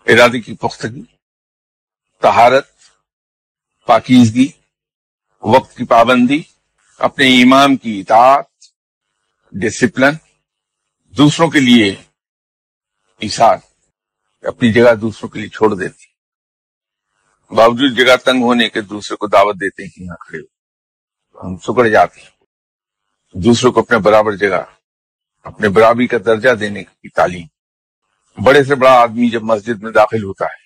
ارادے کی پختگی، طہارت، پاکیزگی، وقت کی پابندی، اپنے امام کی اطاعت، ڈسپلن، دوسروں کے لیے ایثار، اپنی جگہ دوسروں کے لیے چھوڑ دیتی، باوجود جگہ تنگ ہونے کے دوسرے کو دعوت دیتے ہیں کہ یہاں کھڑے ہو، ہم سکڑ جاتے ہیں، دوسروں کو اپنے برابر جگہ، اپنے برابری کا درجہ دینے کی تعلیم۔ بڑے سے بڑا آدمی جب مسجد میں داخل ہوتا ہے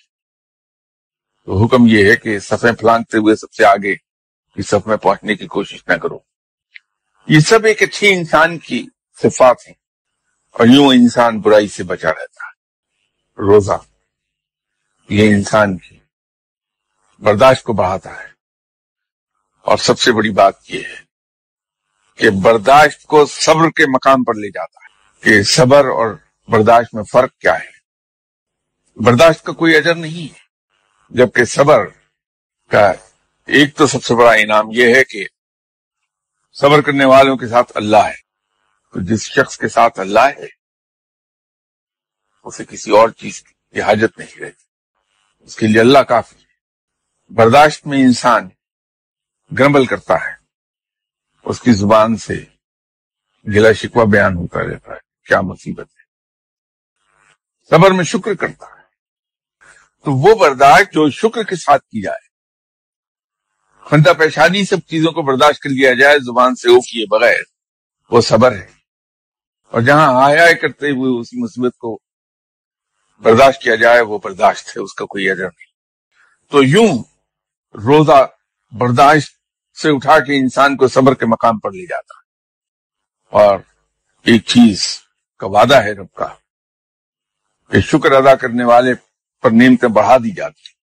تو حکم یہ ہے کہ صفیں پھلانگتے ہوئے سب سے آگے کی صف میں پہنچنے کی کوشش نہ کرو۔ یہ سب ایک اچھی انسان کی صفات ہیں، اور یوں انسان برائی سے بچا رہتا ہے۔ روزہ یہ انسان کی برداشت کو بڑھاتا ہے، اور سب سے بڑی بات یہ ہے کہ برداشت کو صبر کے مقام پر لے جاتا ہے کہ صبر اور برداشت میں فرق کیا ہے۔ برداشت کا کوئی اجر نہیں ہے، جبکہ صبر کا ایک تو سب سے بڑا انعام یہ ہے کہ صبر کرنے والوں کے ساتھ اللہ ہے۔ تو جس شخص کے ساتھ اللہ ہے اسے کسی اور چیز کی حاجت نہیں رہتی، اس کے لیے اللہ کافی ہے۔ برداشت میں انسان گرمبل کرتا ہے، اس کی زبان سے گلا شکوہ بیان ہوتا رہتا ہے، کیا مصیبت ہے۔ صبر میں شکر کرتا ہے، تو وہ برداشت جو شکر کے ساتھ کی جائے، خندہ پیشانی سب چیزوں کو برداشت کر لیا جائے زبان سے او کیے بغیر، وہ صبر ہے۔ اور جہاں ہائے کرتے ہوئے اسی مصیبت کو برداشت کیا جائے وہ برداشت ہے، اس کا کوئی اجر نہیں۔ تو یوں روزہ برداشت سے اٹھا کے انسان کو صبر کے مقام پر لے جاتا ہے، اور ایک چیز کا وعدہ ہے رب کا کہ شکر ادا کرنے والے پر نعمتیں بڑھا دی جاتی ہیں۔